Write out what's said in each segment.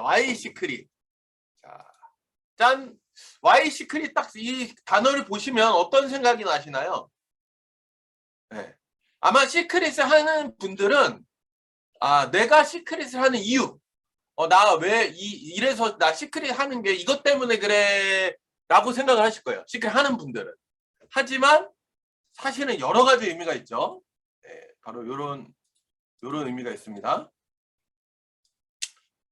Y 시크릿. 자, 짠. Y 시크릿 딱 이 단어를 보시면 어떤 생각이 나시나요? 네. 아마 시크릿을 하는 분들은 내가 시크릿을 하는 이유, 나 왜 이래서 나 시크릿 하는 게 이것 때문에 그래 라고 생각을 하실 거예요. 시크릿 하는 분들은. 하지만 사실은 여러 가지 의미가 있죠. 네, 바로 요런 의미가 있습니다.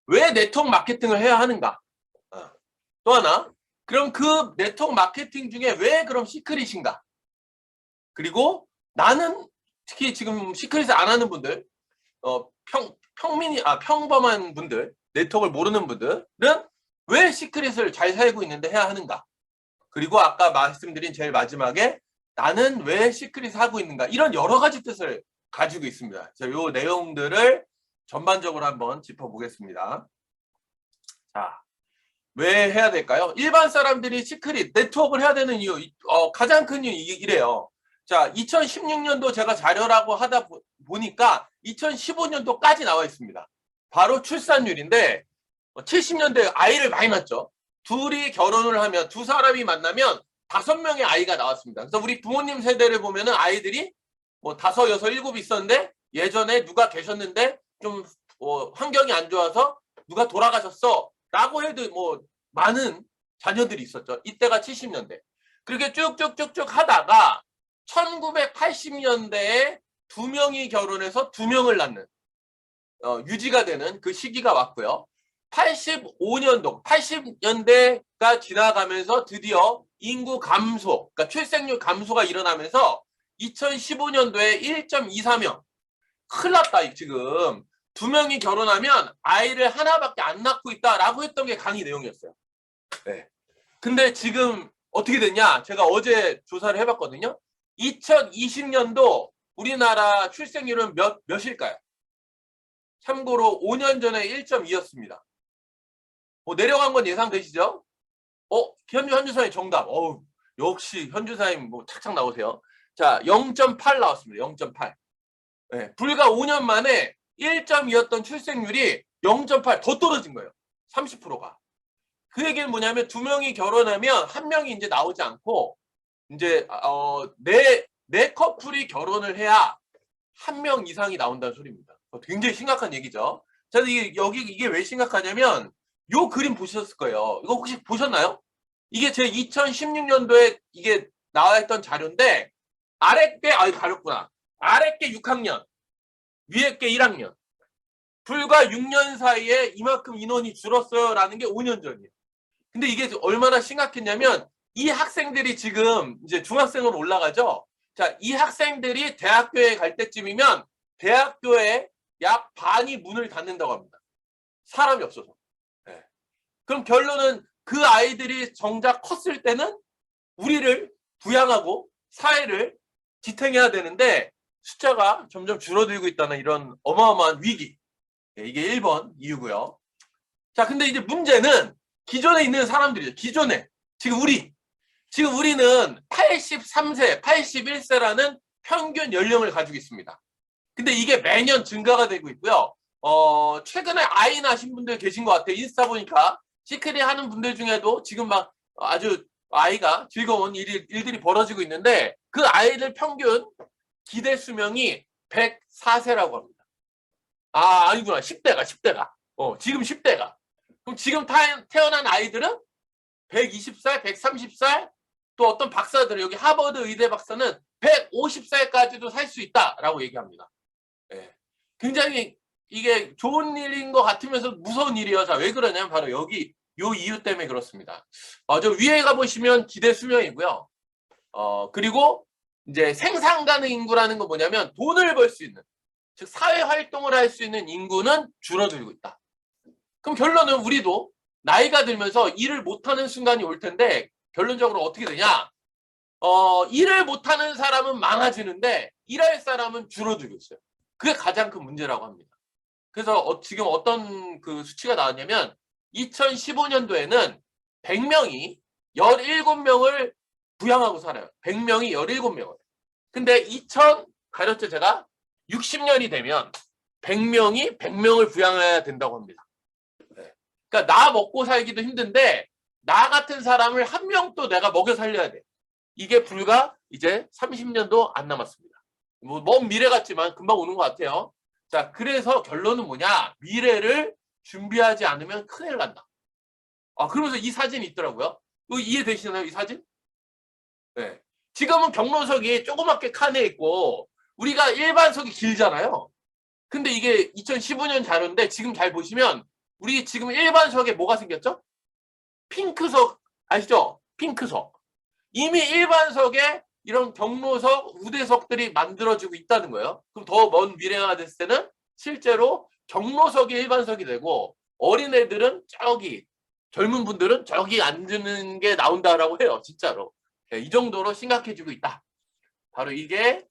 왜 네트워크 마케팅을 해야 하는가? 또 하나, 그럼 그 네트워크 마케팅 중에 왜 그럼 시크릿인가? 그리고 나는 특히 지금 시크릿을 안 하는 분들, 평범한 분들, 네트워크를 모르는 분들은 왜 시크릿을 잘 살고 있는데 해야 하는가? 그리고 아까 말씀드린 제일 마지막에 나는 왜 시크릿을 하고 있는가? 이런 여러 가지 뜻을 가지고 있습니다. 자, 요 내용들을 전반적으로 한번 짚어보겠습니다. 자, 왜 해야 될까요? 일반 사람들이 시크릿, 네트워크를 해야 되는 이유, 가장 큰 이유 이래요. 자, 2016년도 제가 자료라고 하다 보니까 2015년도까지 나와 있습니다. 바로 출산율인데 70년대 아이를 많이 낳죠. 둘이 결혼을 하면 두 사람이 만나면 5명의 아이가 나왔습니다. 그래서 우리 부모님 세대를 보면은 아이들이 뭐 5, 6, 7 있었는데 예전에 누가 계셨는데 좀 환경이 안 좋아서 누가 돌아가셨어 라고 해도 뭐 많은 자녀들이 있었죠. 이때가 70년대. 그렇게 쭉쭉쭉쭉 하다가 1980년대에 2명이 결혼해서 2명을 낳는 유지가 되는 그 시기가 왔고요. 85년도, 80년대가 지나가면서 드디어 인구 감소, 그러니까 출생률 감소가 일어나면서 2015년도에 1.24명. 큰일 났다, 지금. 2명이 결혼하면 아이를 하나밖에 안 낳고 있다라고 했던 게 강의 내용이었어요. 네. 근데 지금 어떻게 됐냐? 제가 어제 조사를 해봤거든요. 2020년도 우리나라 출생률은 몇일까요? 참고로 5년 전에 1.2였습니다. 내려간 건 예상되시죠? 현주사님 정답. 역시 현주사님 뭐 착착 나오세요. 자, 0.8 나왔습니다. 0.8. 네, 불과 5년 만에 1.2였던 출생률이 0.8 더 떨어진 거예요. 30%가. 그 얘기는 뭐냐면 2명이 결혼하면 1명이 이제 나오지 않고 이제 네 커플이 결혼을 해야 1명 이상이 나온다는 소리입니다. 굉장히 심각한 얘기죠. 저는 이게 왜 심각하냐면 요 그림 보셨을 거예요. 이거 혹시 보셨나요? 이게 제 2016년도에 이게 나와 있던 자료인데 아래 게 가렸구나. 아래 게 6학년, 위에 게 1학년. 불과 6년 사이에 이만큼 인원이 줄었어요라는 게 5년 전이에요. 근데 이게 얼마나 심각했냐면 이 학생들이 지금 이제 중학생으로 올라가죠. 자, 이 학생들이 대학교에 갈 때쯤이면 대학교에 약 반이 문을 닫는다고 합니다. 사람이 없어서. 네. 그럼 결론은 그 아이들이 정작 컸을 때는 우리를 부양하고 사회를 지탱해야 되는데 숫자가 점점 줄어들고 있다는 이런 어마어마한 위기. 네, 이게 1번 이유고요. 자, 근데 이제 문제는 기존에 있는 사람들이죠. 기존에. 지금 우리는 83세, 81세라는 평균 연령을 가지고 있습니다. 근데 이게 매년 증가가 되고 있고요. 최근에 아이 낳으신 분들 계신 것 같아요. 인스타 보니까 시크릿 하는 분들 중에도 지금 막 아주 아이가 즐거운 일들이 벌어지고 있는데 그 아이들 평균 기대 수명이 104세라고 합니다. 아니구나. 10대가. 지금 10대가. 그럼 지금 태어난 아이들은 120살, 130살, 또 어떤 박사들은 여기 하버드 의대 박사는 150살까지도 살 수 있다라고 얘기합니다. 네. 굉장히 이게 좋은 일인 것 같으면서 무서운 일이에요. 자, 왜 그러냐면 바로 여기 요 이유 때문에 그렇습니다. 저 위에 가보시면 기대 수명이고요. 그리고 이제 생산 가능 인구라는 건 뭐냐면 돈을 벌 수 있는, 즉 사회 활동을 할 수 있는 인구는 줄어들고 있다. 그럼 결론은 우리도 나이가 들면서 일을 못하는 순간이 올 텐데 결론적으로 어떻게 되냐? 일을 못하는 사람은 많아지는데 일할 사람은 줄어들고 있어요. 그게 가장 큰 문제라고 합니다. 그래서 지금 어떤 그 수치가 나왔냐면 2015년도에는 100명이 17명을 부양하고 살아요. 100명이 17명을. 근데 가렸죠 제가? 60년이 되면 100명이 100명을 부양해야 된다고 합니다. 네. 그러니까 그러니까 나 먹고 살기도 힘든데 나 같은 사람을 한 명 또 내가 먹여 살려야 돼. 이게 불과 이제 30년도 안 남았습니다. 뭐 먼 미래 같지만 금방 오는 것 같아요. 자, 그래서 결론은 뭐냐? 미래를 준비하지 않으면 큰일 난다. 그러면서 이 사진이 있더라고요. 이거 이해되시나요? 이 사진? 네. 지금은 경로석이 조그맣게 칸에 있고 우리가 일반석이 길잖아요. 근데 이게 2015년 자료인데 지금 잘 보시면 우리 지금 일반석에 뭐가 생겼죠? 핑크석 아시죠? 핑크석. 이미 일반석에 이런 경로석, 우대석들이 만들어지고 있다는 거예요. 그럼 더 먼 미래가 됐을 때는 실제로 경로석이 일반석이 되고 어린애들은 저기, 젊은 분들은 저기 앉는 게 나온다라고 해요. 진짜로. 네, 이 정도로 심각해지고 있다. 바로 이게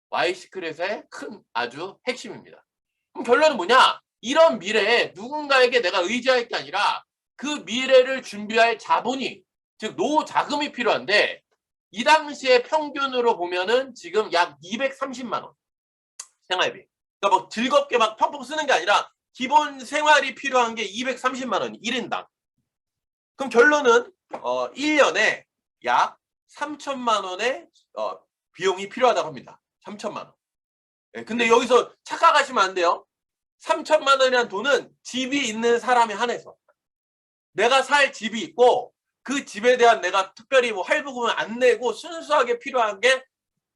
Y시크릿의 큰 아주 핵심입니다. 그럼 결론은 뭐냐? 이런 미래에 누군가에게 내가 의지할 게 아니라 그 미래를 준비할 자본이, 즉 노후 자금이 필요한데 이 당시에 평균으로 보면은 지금 약 230만 원 생활비. 그러니까 뭐 즐겁게 막 펑펑 쓰는 게 아니라 기본 생활이 필요한 게 230만 원 1인당. 그럼 결론은 1년에 약 3천만 원의 비용이 필요하다고 합니다. 3천만 원. 네, 근데 여기서 착각하시면 안 돼요. 3천만 원이라는 돈은 집이 있는 사람에 한해서 내가 살 집이 있고 그 집에 대한 내가 특별히 뭐 할부금을 안 내고 순수하게 필요한 게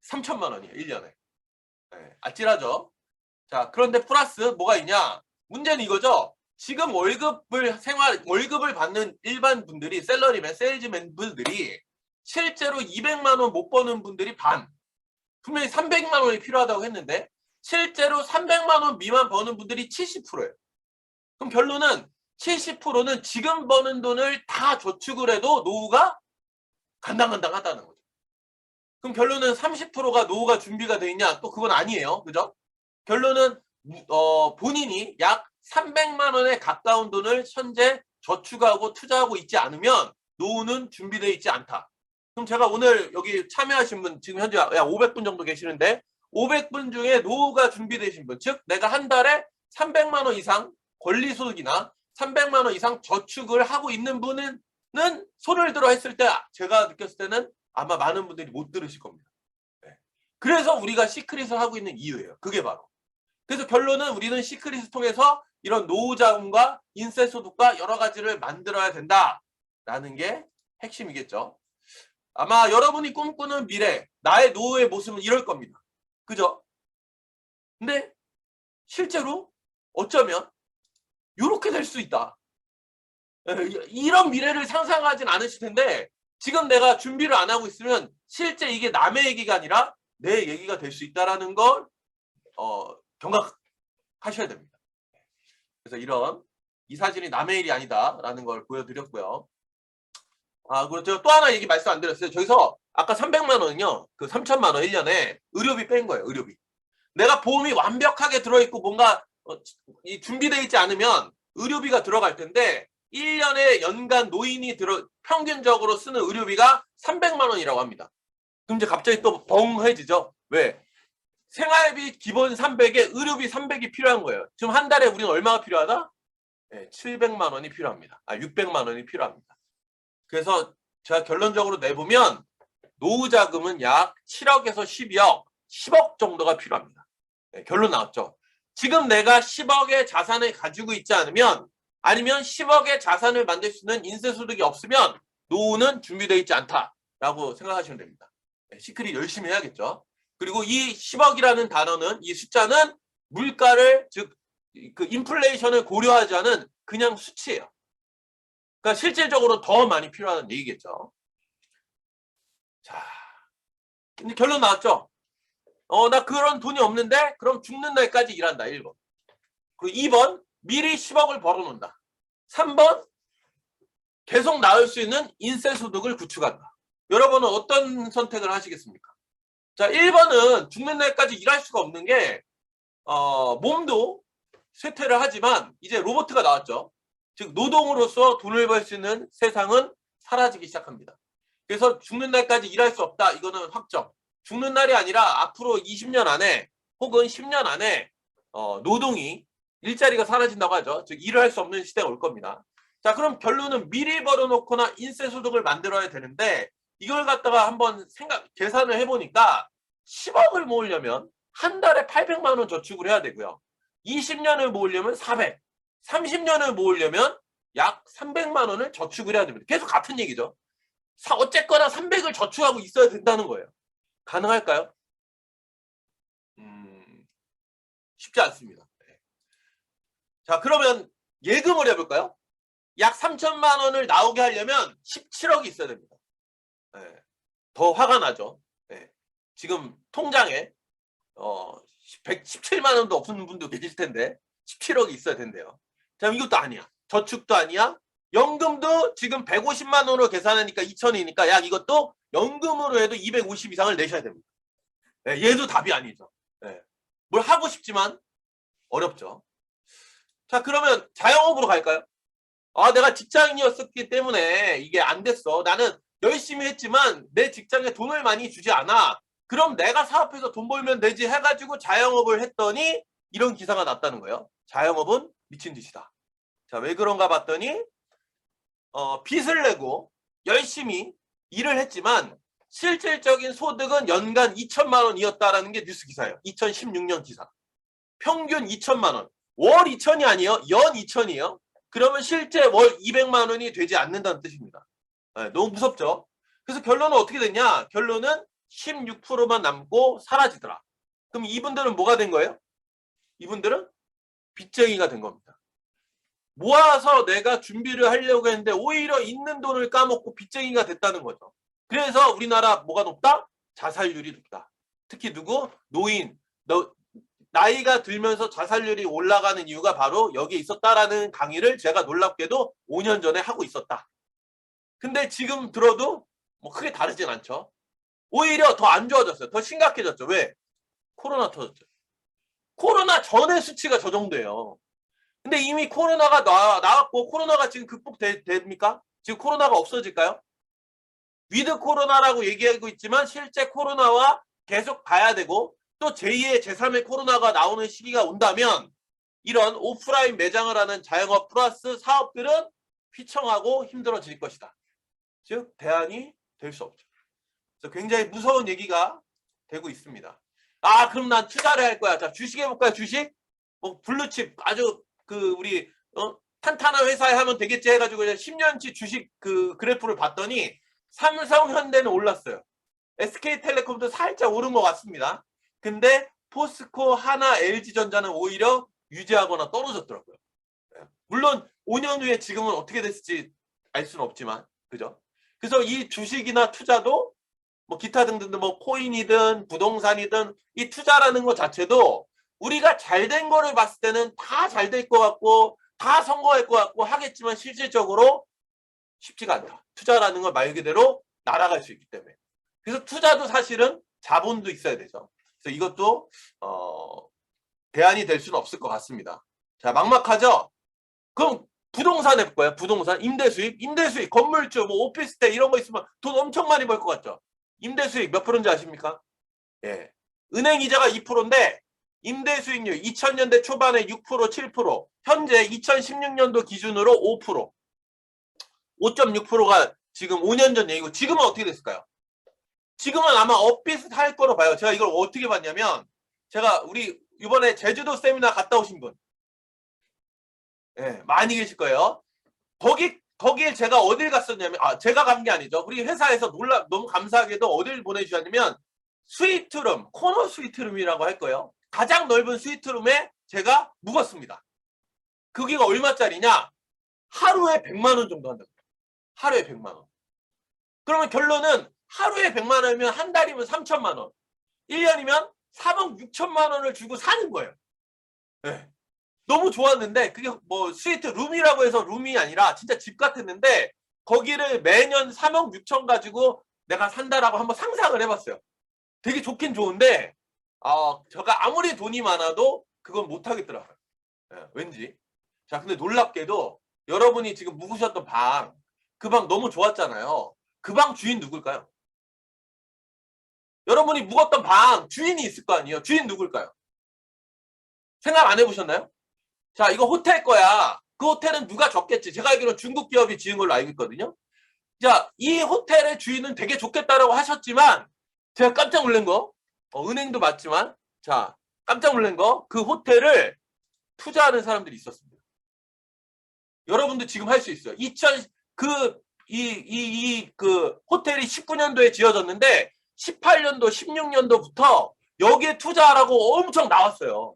3천만 원이에요. 1년에. 네, 아찔하죠. 자, 그런데 플러스 뭐가 있냐? 문제는 이거죠. 지금 월급을 받는 일반 분들이, 셀러리맨, 세일즈맨 분들이 실제로 200만 원 못 버는 분들이 반. 분명히 300만 원이 필요하다고 했는데 실제로 300만 원 미만 버는 분들이 70%예요. 그럼 결론은 70%는 지금 버는 돈을 다 저축을 해도 노후가 간당간당하다는 거죠. 그럼 결론은 30%가 노후가 준비가 돼 있냐? 또 그건 아니에요. 그죠? 결론은 본인이 약 300만 원에 가까운 돈을 현재 저축하고 투자하고 있지 않으면 노후는 준비되어 있지 않다. 그럼 제가 오늘 여기 참여하신 분 지금 현재 약 500분 정도 계시는데 500분 중에 노후가 준비되신 분, 즉 내가 한 달에 300만 원 이상 권리소득이나 300만 원 이상 저축을 하고 있는 분은 손을 들어 했을 때 제가 느꼈을 때는 아마 많은 분들이 못 들으실 겁니다. 네. 그래서 우리가 시크릿을 하고 있는 이유예요. 그게 바로. 그래서 결론은 우리는 시크릿을 통해서 이런 노후 자금과 인세 소득과 여러 가지를 만들어야 된다라는 게 핵심이겠죠. 아마 여러분이 꿈꾸는 미래, 나의 노후의 모습은 이럴 겁니다. 그죠? 근데 실제로 어쩌면 이렇게 될 수 있다. 이런 미래를 상상하진 않으실 텐데 지금 내가 준비를 안 하고 있으면 실제 이게 남의 얘기가 아니라 내 얘기가 될 수 있다는 걸 경각하셔야 됩니다. 그래서 이 사진이 남의 일이 아니다라는 걸 보여드렸고요. 그리고 제가 또 하나 얘기 말씀 안 드렸어요. 저기서 아까 300만 원은요. 그 3천만 원 1년에 의료비 뺀 거예요. 의료비. 내가 보험이 완벽하게 들어있고 뭔가 준비되어 있지 않으면 의료비가 들어갈 텐데 1년에 연간 노인이 평균적으로 쓰는 의료비가 300만 원이라고 합니다. 그럼 이제 갑자기 또 벙해지죠. 왜? 생활비 기본 300에 의료비 300이 필요한 거예요. 지금 한 달에 우리는 얼마가 필요하다? 네, 700만 원이 필요합니다. 600만 원이 필요합니다. 그래서 제가 결론적으로 내보면 노후 자금은 약 7억에서 12억, 10억 정도가 필요합니다. 네, 결론 나왔죠. 지금 내가 10억의 자산을 가지고 있지 않으면 아니면 10억의 자산을 만들 수 있는 인세소득이 없으면 노후는 준비되어 있지 않다라고 생각하시면 됩니다. 네, 시크릿 열심히 해야겠죠. 그리고 이 10억이라는 단어는 이 숫자는 물가를 즉 그 인플레이션을 고려하지 않은 그냥 수치예요. 그러니까 실질적으로 더 많이 필요한 얘기겠죠. 자, 근데 결론 나왔죠. 나 그런 돈이 없는데 그럼 죽는 날까지 일한다. 1번. 그리고 2번 미리 10억을 벌어놓는다. 3번 계속 나올 수 있는 인세소득을 구축한다. 여러분은 어떤 선택을 하시겠습니까? 자, 1번은 죽는 날까지 일할 수가 없는 게 몸도 쇠퇴를 하지만 이제 로봇가 나왔죠. 즉 노동으로서 돈을 벌 수 있는 세상은 사라지기 시작합니다. 그래서 죽는 날까지 일할 수 없다. 이거는 확정. 죽는 날이 아니라 앞으로 20년 안에 혹은 10년 안에 노동이 일자리가 사라진다고 하죠. 즉 일을 할 수 없는 시대가 올 겁니다. 자, 그럼 결론은 미리 벌어놓거나 인세 소득을 만들어야 되는데 이걸 갖다가 한번 계산을 해보니까 10억을 모으려면 한 달에 800만 원 저축을 해야 되고요. 20년을 모으려면 400, 30년을 모으려면 약 300만 원을 저축을 해야 됩니다. 계속 같은 얘기죠. 어쨌거나 300을 저축하고 있어야 된다는 거예요. 가능할까요? 쉽지 않습니다. 네. 자, 그러면 예금을 해볼까요? 약 3천만 원을 나오게 하려면 17억이 있어야 됩니다. 네. 더 화가 나죠. 네. 지금 통장에 117만 원도 없는 분도 계실 텐데 17억이 있어야 된대요. 자, 이것도 아니야. 저축도 아니야. 연금도 지금 150만 원으로 계산하니까 2천이니까 약 이것도 연금으로 해도 250 이상을 내셔야 됩니다. 네, 얘도 답이 아니죠. 네. 뭘 하고 싶지만 어렵죠. 자, 그러면 자영업으로 갈까요? 내가 직장인이었기 때문에 이게 안 됐어. 나는 열심히 했지만 내 직장에 돈을 많이 주지 않아. 그럼 내가 사업해서 돈 벌면 되지 해가지고 자영업을 했더니 이런 기사가 났다는 거예요. 자영업은 미친 짓이다. 자, 왜 그런가 봤더니 빚을 내고 열심히 일을 했지만 실질적인 소득은 연간 2천만 원이었다라는 게 뉴스 기사예요. 2016년 기사. 평균 2천만 원. 월 2천이 아니에요. 연 2천이에요. 그러면 실제 월 200만 원이 되지 않는다는 뜻입니다. 네, 너무 무섭죠? 그래서 결론은 어떻게 됐냐? 결론은 16%만 남고 사라지더라. 그럼 이분들은 뭐가 된 거예요? 이분들은 빚쟁이가 된 겁니다. 모아서 내가 준비를 하려고 했는데 오히려 있는 돈을 까먹고 빚쟁이가 됐다는 거죠. 그래서 우리나라 뭐가 높다? 자살률이 높다. 특히 누구? 노인. 나이가 들면서 자살률이 올라가는 이유가 바로 여기에 있었다라는 강의를 제가 놀랍게도 5년 전에 하고 있었다. 근데 지금 들어도 뭐 크게 다르진 않죠. 오히려 더 안 좋아졌어요. 더 심각해졌죠. 왜? 코로나 터졌죠. 코로나 전의 수치가 저 정도예요. 근데 이미 코로나가 나왔고 코로나가 지금 극복됩니까? 지금 코로나가 없어질까요? 위드 코로나라고 얘기하고 있지만 실제 코로나와 계속 봐야 되고 또 제2의 제3의 코로나가 나오는 시기가 온다면 이런 오프라인 매장을 하는 자영업 플러스 사업들은 휘청하고 힘들어질 것이다. 즉 대안이 될 수 없죠. 그래서 굉장히 무서운 얘기가 되고 있습니다. 그럼 난 투자를 할 거야. 자, 주식 해볼까요? 주식? 블루칩 아주 우리 탄탄한 회사에 하면 되겠지 해가지고 10년치 주식 그래프를 봤더니 삼성, 현대는 올랐어요. SK텔레콤도 살짝 오른 것 같습니다. 근데 포스코, 하나, LG전자는 오히려 유지하거나 떨어졌더라고요. 물론 5년 후에 지금은 어떻게 됐을지 알 수는 없지만 그죠? 그래서 이 주식이나 투자도 뭐 기타 등등 뭐 코인이든 부동산이든 이 투자라는 것 자체도 우리가 잘된 거를 봤을 때는 다 잘 될 것 같고 다 성공할 것 같고 하겠지만 실질적으로 쉽지가 않다. 투자라는 건 말 그대로 날아갈 수 있기 때문에. 그래서 투자도 사실은 자본도 있어야 되죠. 그래서 이것도 대안이 될 수는 없을 것 같습니다. 자, 막막하죠? 그럼 부동산 해볼 거예요. 부동산, 임대수익, 건물주, 뭐 오피스텔 이런 거 있으면 돈 엄청 많이 벌 것 같죠? 임대수익 몇 프로인지 아십니까? 예. 은행 이자가 2%인데 임대수익률 2000년대 초반에 6%, 7%, 현재 2016년도 기준으로 5%, 5.6%가 지금 5년 전 얘기고 지금은 어떻게 됐을까요? 지금은 아마 엇비슷할 거로 봐요. 제가 이걸 어떻게 봤냐면 제가 우리 이번에 제주도 세미나 갔다 오신 분 많이 계실 거예요. 거길 제가 어딜 갔었냐면 제가 간 게 아니죠. 우리 회사에서 너무 감사하게도 어딜 보내주셨냐면 스위트룸, 코너 스위트룸이라고 할 거예요. 가장 넓은 스위트룸에 제가 묵었습니다. 거기가 얼마짜리냐? 하루에 100만 원 정도 한다고. 하루에 100만 원. 그러면 결론은 하루에 100만 원이면 한 달이면 3천만 원. 1년이면 4억 6천만 원을 주고 사는 거예요. 네. 너무 좋았는데 그게 뭐 스위트 룸이라고 해서 룸이 아니라 진짜 집 같았는데 거기를 매년 3억 6천 가지고 내가 산다라고 한번 상상을 해봤어요. 되게 좋긴 좋은데 제가 아무리 돈이 많아도 그건 못 하겠더라고요. 네, 왠지. 자, 근데 놀랍게도 여러분이 지금 묵으셨던 방, 그 방 너무 좋았잖아요. 그 방 주인 누굴까요? 여러분이 묵었던 방 주인이 있을 거 아니에요? 주인 누굴까요? 생각 안 해보셨나요? 자, 이거 호텔 거야. 그 호텔은 누가 졌겠지. 제가 알기로는 중국 기업이 지은 걸로 알고 있거든요. 자, 이 호텔의 주인은 되게 좋겠다라고 하셨지만 제가 깜짝 놀란 거, 은행도 맞지만 자, 깜짝 놀란 거, 그 호텔을 투자하는 사람들이 있었습니다. 여러분도 지금 할 수 있어요. 그 호텔이 19년도에 지어졌는데 18년도, 16년도부터 여기에 투자하라고 엄청 나왔어요.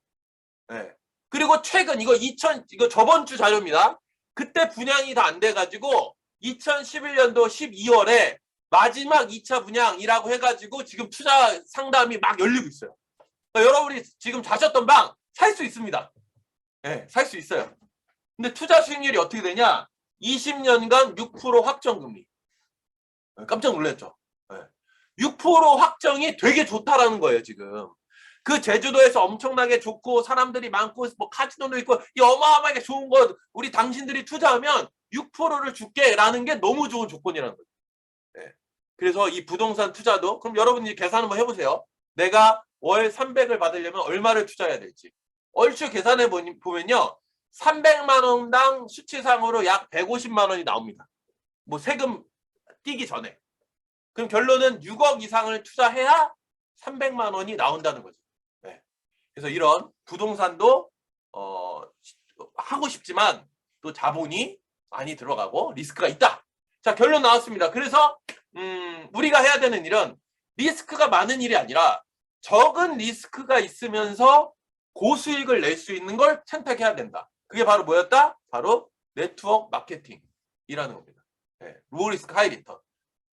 네. 그리고 최근 이거 저번 주 자료입니다. 그때 분양이 다 안 돼가지고 2011년도 12월에 마지막 2차 분양이라고 해가지고 지금 투자 상담이 막 열리고 있어요. 그러니까 여러분이 지금 자셨던 방 살 수 있습니다. 네, 살 수 있어요. 근데 투자 수익률이 어떻게 되냐? 20년간 6% 확정금리. 깜짝 놀랐죠? 네. 6% 확정이 되게 좋다라는 거예요, 지금. 그 제주도에서 엄청나게 좋고 사람들이 많고 뭐 카지노도 있고 이 어마어마하게 좋은 거 우리 당신들이 투자하면 6%를 줄게라는 게 너무 좋은 조건이라는 거죠. 네. 그래서 이 부동산 투자도 그럼 여러분이 계산 한번 해보세요. 내가 월 300을 받으려면 얼마를 투자해야 될지. 얼추 계산해 보면요. 300만 원당 수치상으로 약 150만 원이 나옵니다. 뭐 세금 띄기 전에. 그럼 결론은 6억 이상을 투자해야 300만 원이 나온다는 거죠. 네. 그래서 이런 부동산도 하고 싶지만 또 자본이 많이 들어가고 리스크가 있다. 자, 결론 나왔습니다. 그래서 우리가 해야 되는 일은 리스크가 많은 일이 아니라 적은 리스크가 있으면서 고수익을 낼 수 있는 걸 선택해야 된다. 그게 바로 뭐였다? 바로 네트워크 마케팅이라는 겁니다. 네. 로우 리스크 하이 리턴.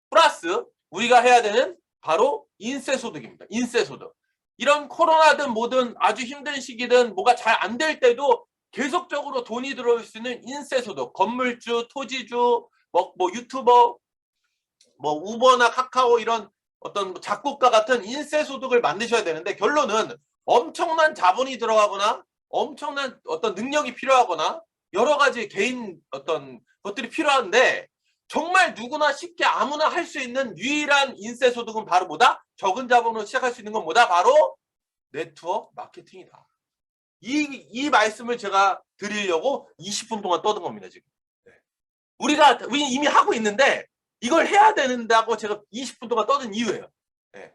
플러스 우리가 해야 되는 바로 인세소득입니다. 인세소득. 이런 코로나든 뭐든 아주 힘든 시기든 뭐가 잘 안 될 때도 계속적으로 돈이 들어올 수 있는 인세소득. 건물주, 토지주, 뭐 유튜버, 뭐 우버나 카카오 이런 어떤 작곡가 같은 인세소득을 만드셔야 되는데 결론은 엄청난 자본이 들어가거나 엄청난 어떤 능력이 필요하거나 여러 가지 개인 어떤 것들이 필요한데 정말 누구나 쉽게 아무나 할 수 있는 유일한 인세소득은 바로 뭐다? 적은 자본으로 시작할 수 있는 건 뭐다? 바로 네트워크 마케팅이다. 이 말씀을 제가 드리려고 20분 동안 떠든 겁니다, 지금. 네. 우리 이미 하고 있는데 이걸 해야 된다고 제가 20분 동안 떠든 이유예요. 네.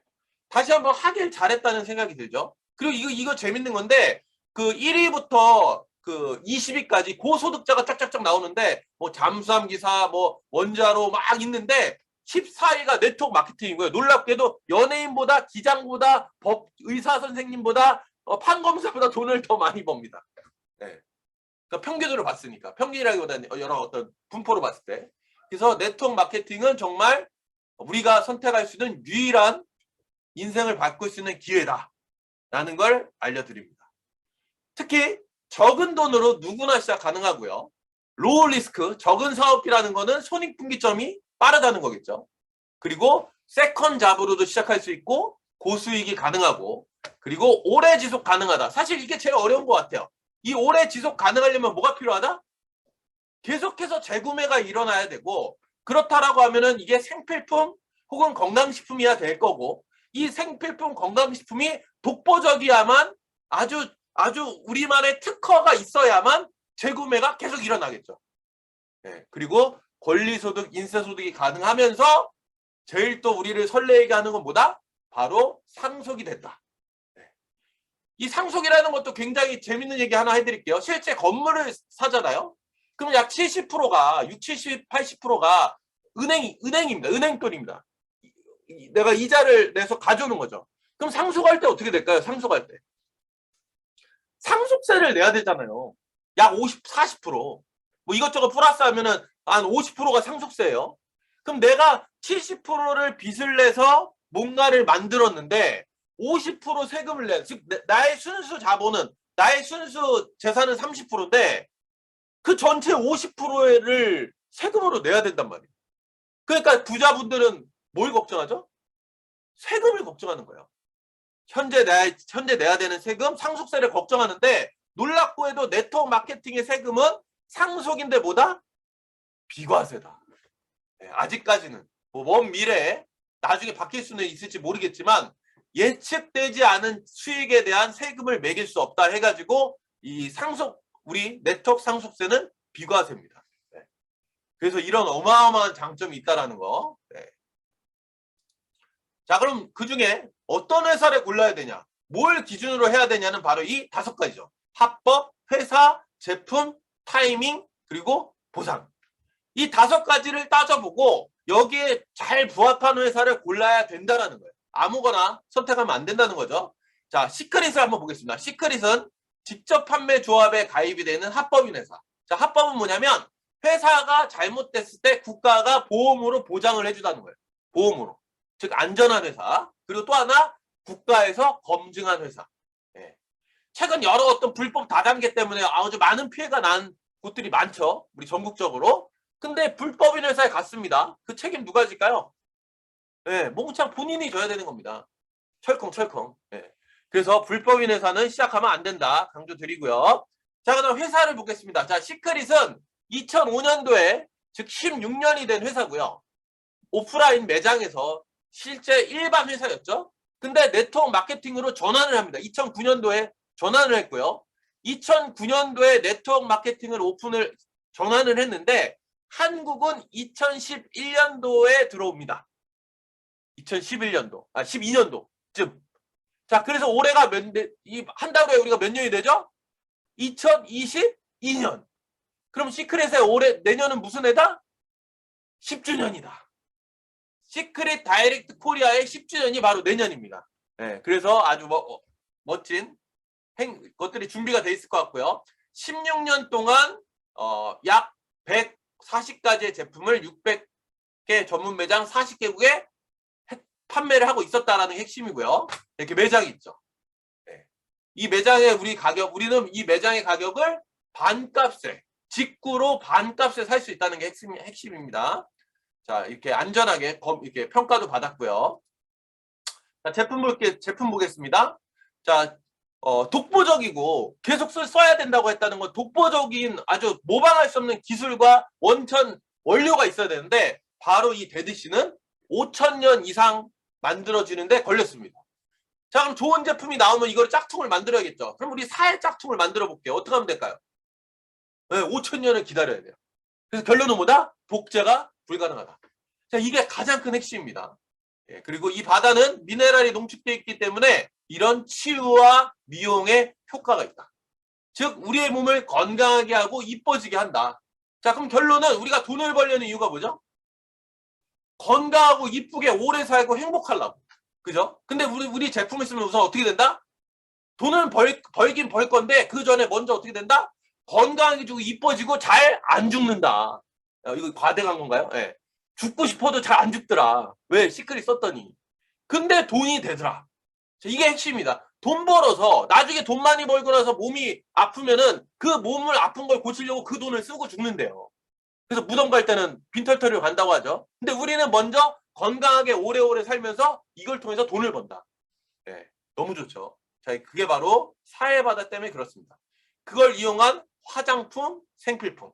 다시 한번 하길 잘했다는 생각이 들죠. 그리고 이거 재밌는 건데 그 1위부터 그 20위까지 고소득자가 쫙쫙쫙 나오는데 뭐 잠수함 기사 뭐 원자로 막 있는데 14위가 네트워크 마케팅이고요. 놀랍게도 연예인보다 기장보다 법 의사 선생님보다 판검사보다 돈을 더 많이 법니다. 네. 그러니까 평균으로 봤으니까 평균이라기보다는 여러 어떤 분포로 봤을 때. 그래서 네트워크 마케팅은 정말 우리가 선택할 수 있는 유일한 인생을 바꿀 수 있는 기회다라는 걸 알려드립니다. 특히 적은 돈으로 누구나 시작 가능하고요. 로우 리스크, 적은 사업비라는 거는 손익분기점이 빠르다는 거겠죠. 그리고 세컨 잡으로도 시작할 수 있고 고수익이 가능하고 그리고 오래 지속 가능하다. 사실 이게 제일 어려운 것 같아요. 이 오래 지속 가능하려면 뭐가 필요하다? 계속해서 재구매가 일어나야 되고 그렇다라고 하면은 이게 생필품 혹은 건강식품이야 될 거고 이 생필품 건강식품이 독보적이야만 아주 우리만의 특허가 있어야만 재구매가 계속 일어나겠죠. 네, 그리고 권리소득, 인세소득이 가능하면서 제일 또 우리를 설레게 하는 건 뭐다? 바로 상속이 된다. 네. 이 상속이라는 것도 굉장히 재밌는 얘기 하나 해드릴게요. 실제 건물을 사잖아요. 그럼 약 70%가 60, 70, 80%가 은행입니다. 은행돈입니다. 내가 이자를 내서 가져오는 거죠. 그럼 상속할 때 어떻게 될까요? 상속할 때. 상속세를 내야 되잖아요. 약 50, 40%. 뭐 이것저것 플러스 하면은 한 50%가 상속세예요. 그럼 내가 70%를 빚을 내서 뭔가를 만들었는데 50% 세금을 내. 즉 나의 순수 자본은 나의 순수 재산은 30%인데 그 전체 50%를 세금으로 내야 된단 말이에요. 그러니까 부자분들은 뭘 걱정하죠? 세금을 걱정하는 거예요. 현재 내야 되는 세금, 상속세를 걱정하는데 놀랍고 해도 네트워크 마케팅의 세금은 상속인데 뭐다? 비과세다. 네, 아직까지는 먼 미래에 나중에 바뀔 수는 있을지 모르겠지만 예측되지 않은 수익에 대한 세금을 매길 수 없다 해가지고 이 우리 네트워크 상속세는 비과세입니다. 네. 그래서 이런 어마어마한 장점이 있다라는 거. 네. 자, 그럼 그 중에 어떤 회사를 골라야 되냐? 뭘 기준으로 해야 되냐는 바로 이 5가지죠. 합법, 회사, 제품, 타이밍, 그리고 보상. 이 5가지를 따져보고 여기에 잘 부합하는 회사를 골라야 된다는 거예요. 아무거나 선택하면 안 된다는 거죠. 자, 시크릿을 한번 보겠습니다. 시크릿은 직접 판매 조합에 가입이 되는 합법인 회사. 자, 합법은 뭐냐면 회사가 잘못됐을 때 국가가 보험으로 보장을 해주다는 거예요. 보험으로. 즉 안전한 회사. 그리고 또 하나 국가에서 검증한 회사. 예. 최근 여러 어떤 불법 다단계 때문에 아주 많은 피해가 난 곳들이 많죠. 우리 전국적으로. 근데 불법인 회사에 갔습니다. 그 책임 누가 질까요? 예, 몽창 본인이 져야 되는 겁니다. 철컹철컹. 예. 그래서 불법인 회사는 시작하면 안 된다. 강조드리고요. 자, 그다음 회사를 보겠습니다. 자, 시크릿은 2005년도에 즉 16년이 된 회사고요. 오프라인 매장에서 실제 일반 회사였죠. 근데 네트워크 마케팅으로 전환을 합니다. 2009년도에 전환을 했고요. 2009년도에 네트워크 마케팅을 전환을 했는데 한국은 2011년도에 들어옵니다. 2011년도, 12년도쯤. 자, 그래서 올해가 한 달 후에 우리가 몇 년이 되죠? 2022년. 그럼 시크릿의 내년은 무슨 해다? 10주년이다. 시크릿 다이렉트 코리아의 10주년이 바로 내년입니다. 네, 그래서 아주 멋진 것들이 준비가 돼 있을 것 같고요. 16년 동안 약 140가지의 제품을 600개 전문 매장 40개국에 판매를 하고 있었다라는 게 핵심이고요. 이렇게 매장이 있죠. 네. 이 매장의 우리는 이 매장의 가격을 반값에, 직구로 반값에 살 수 있다는 게 핵심입니다. 자, 이렇게 안전하게 이렇게 평가도 받았고요. 자, 제품 보겠습니다. 자, 독보적이고 계속 써야 된다고 했다는 건 독보적인 아주 모방할 수 없는 기술과 원료가 있어야 되는데 바로 이 데드씨는 5,000년 이상 만들어지는데 걸렸습니다. 자, 그럼 좋은 제품이 나오면 이걸 짝퉁을 만들어야겠죠. 그럼 우리 살 짝퉁을 만들어 볼게요. 어떻게 하면 될까요? 네, 5,000년을 기다려야 돼요. 그래서 결론은 뭐다? 복제가 불가능하다. 자, 이게 가장 큰 핵심입니다. 예, 그리고 이 바다는 미네랄이 농축되어 있기 때문에 이런 치유와 미용에 효과가 있다. 즉 우리의 몸을 건강하게 하고 이뻐지게 한다. 자, 그럼 결론은 우리가 돈을 벌려는 이유가 뭐죠? 건강하고 이쁘게 오래 살고 행복하려고. 그죠? 근데 우리 제품을 쓰면 우선 어떻게 된다? 돈은 벌긴 벌 건데 그 전에 먼저 어떻게 된다? 건강해지고 이뻐지고 잘 안 죽는다. 이거 과대한 건가요? 예. 죽고 싶어도 잘 안 죽더라. 왜? 시크릿 썼더니. 근데 돈이 되더라. 이게 핵심이다. 돈 벌어서 나중에 돈 많이 벌고 나서 몸이 아프면은 그 몸을 아픈 걸 고치려고 그 돈을 쓰고 죽는데요. 그래서 무덤 갈 때는 빈털터리로 간다고 하죠. 근데 우리는 먼저 건강하게 오래오래 살면서 이걸 통해서 돈을 번다. 네, 너무 좋죠. 자, 그게 바로 사회바다 때문에 그렇습니다. 그걸 이용한 화장품, 생필품,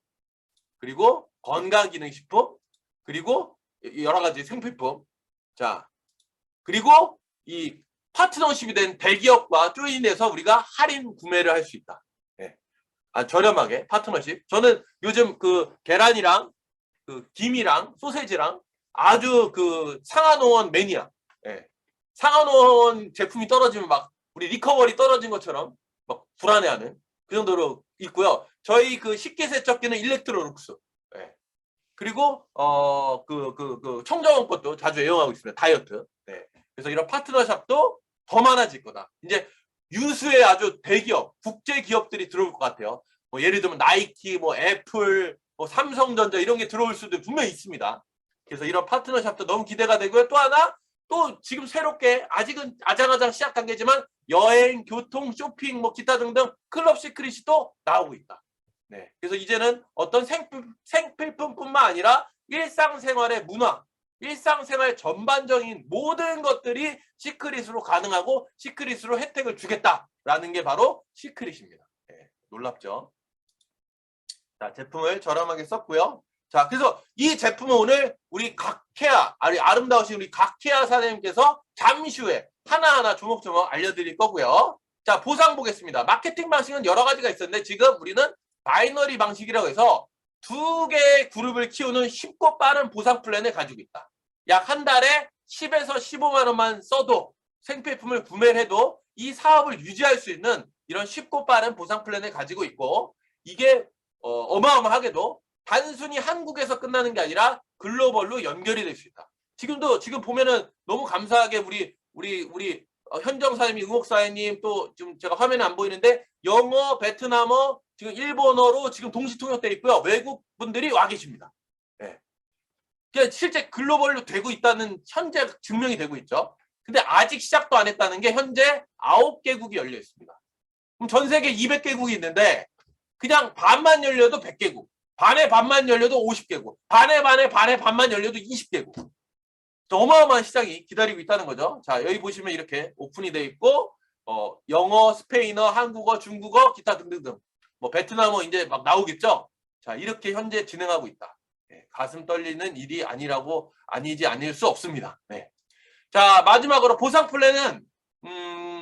그리고 건강기능식품, 그리고 여러 가지 생필품. 자, 그리고 이 파트너십이 된 대기업과 조인해서 우리가 할인 구매를 할 수 있다. 네. 저렴하게 파트너십. 저는 요즘 그 계란이랑 그 김이랑 소세지랑 아주 그 상한원원 매니아. 네. 상한원원 제품이 떨어지면 막 우리 리커버리 떨어진 것처럼 막 불안해하는 그 정도로 있고요. 저희 그 식기세척기는 일렉트로룩스. 네. 그리고 그 청정원 것도 자주 애용하고 있습니다. 다이어트. 네. 그래서 이런 파트너십도 더 많아질 거다. 이제 유수의 아주 대기업, 국제 기업들이 들어올 것 같아요. 뭐 예를 들면 나이키, 뭐 애플, 뭐 삼성전자 이런 게 들어올 수도 분명히 있습니다. 그래서 이런 파트너십도 너무 기대가 되고요. 또 하나, 또 지금 새롭게 아직은 아장아장 시작 단계지만 여행, 교통, 쇼핑, 뭐 기타 등등 클럽 시크릿이 또 나오고 있다. 네. 그래서 이제는 어떤 생필품뿐만 아니라 일상생활의 문화, 일상생활 전반적인 모든 것들이 시크릿으로 가능하고 시크릿으로 혜택을 주겠다라는 게 바로 시크릿입니다. 네, 놀랍죠? 자, 제품을 저렴하게 썼고요. 자, 그래서 이 제품은 오늘 우리 각케아, 아름다우신 우리 각케아 사장님께서 잠시 후에 하나하나 조목조목 알려드릴 거고요. 자, 보상 보겠습니다. 마케팅 방식은 여러 가지가 있었는데 지금 우리는 바이너리 방식이라고 해서 두 개의 그룹을 키우는 쉽고 빠른 보상 플랜을 가지고 있다. 약 한 달에 10에서 15만 원만 써도 생필품을 구매를 해도 이 사업을 유지할 수 있는 이런 쉽고 빠른 보상 플랜을 가지고 있고, 이게 어마어마하게도 단순히 한국에서 끝나는 게 아니라 글로벌로 연결이 될 수 있다. 지금 보면은 너무 감사하게 우리 현정사님, 응옥사님, 또 지금 제가 화면에 안 보이는데 영어, 베트남어, 지금 일본어로 지금 동시 통역돼 있고요. 외국 분들이 와 계십니다. 네. 그러니까 실제 글로벌로 되고 있다는 현재 증명이 되고 있죠. 근데 아직 시작도 안 했다는 게 현재 9개국이 열려 있습니다. 그럼 전 세계 200개국이 있는데 그냥 반만 열려도 100개국, 반의 반만 열려도 50개국, 반의 반만 열려도 20개국. 어마어마한 시장이 기다리고 있다는 거죠. 자, 여기 보시면 이렇게 오픈이 되어 있고, 영어, 스페인어, 한국어, 중국어, 기타 등등등. 뭐 베트남어 이제 막 나오겠죠. 자, 이렇게 현재 진행하고 있다. 네, 가슴 떨리는 일이 아닐 수 없습니다. 네. 자, 마지막으로 보상 플랜은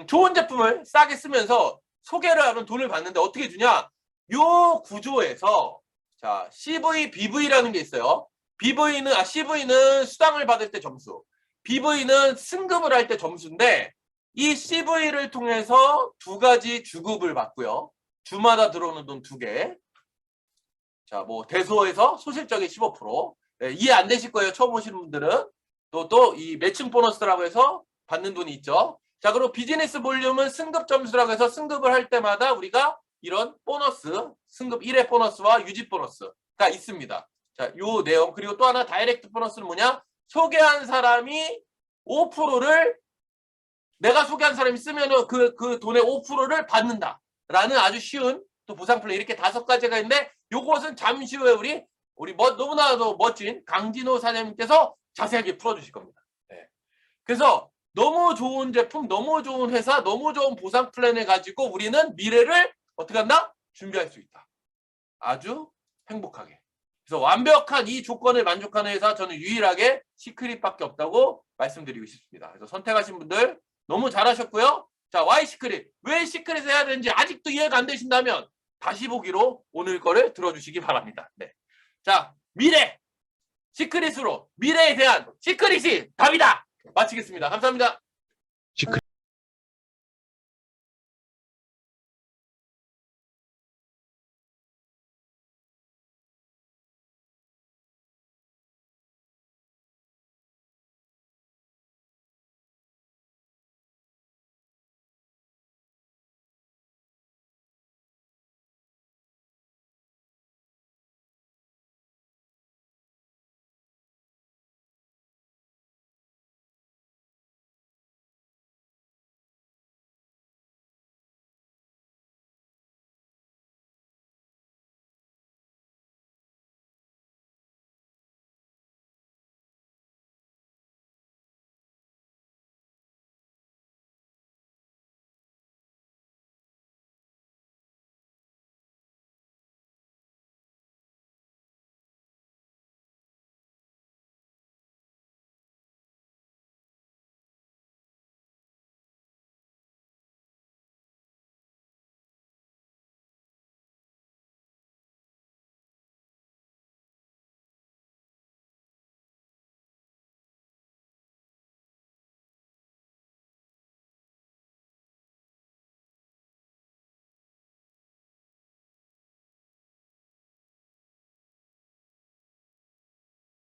좋은 제품을 싸게 쓰면서 소개를 하면 돈을 받는데 어떻게 주냐? 요 구조에서 자, CV, BV라는 게 있어요. CV는 수당을 받을 때 점수, BV는 승급을 할 때 점수인데, 이 CV를 통해서 두 가지 주급을 받고요. 주마다 들어오는 돈 2개. 자, 뭐 대소에서 소실적인 15%. 네, 이해 안 되실 거예요. 처음 오시는 분들은. 또 이 매칭 보너스라고 해서 받는 돈이 있죠. 자, 그리고 비즈니스 볼륨은 승급 점수라고 해서 승급을 할 때마다 우리가 이런 보너스, 승급 1회 보너스와 유지 보너스가 있습니다. 자, 요 내용. 그리고 또 하나 다이렉트 보너스는 뭐냐? 소개한 사람이 5%를 내가 소개한 사람이 쓰면은 그 돈의 5%를 받는다라는 아주 쉬운 또 보상 플랜, 이렇게 5가지가 있는데 요것은 잠시 후에 우리 너무나도 멋진 강진호 사장님께서 자세하게 풀어주실 겁니다. 네. 그래서 너무 좋은 제품, 너무 좋은 회사, 너무 좋은 보상 플랜을 가지고 우리는 미래를 어떻게 한다? 준비할 수 있다. 아주 행복하게. 그래서 완벽한 이 조건을 만족하는 회사, 저는 유일하게 시크릿밖에 없다고 말씀드리고 싶습니다. 그래서 선택하신 분들 너무 잘하셨고요. 자, Y 시크릿. 왜 시크릿을 해야 되는지 아직도 이해가 안 되신다면 다시 보기로 오늘 거를 들어주시기 바랍니다. 네. 자, 미래. 시크릿으로 미래에 대한 시크릿이 답이다. 마치겠습니다. 감사합니다.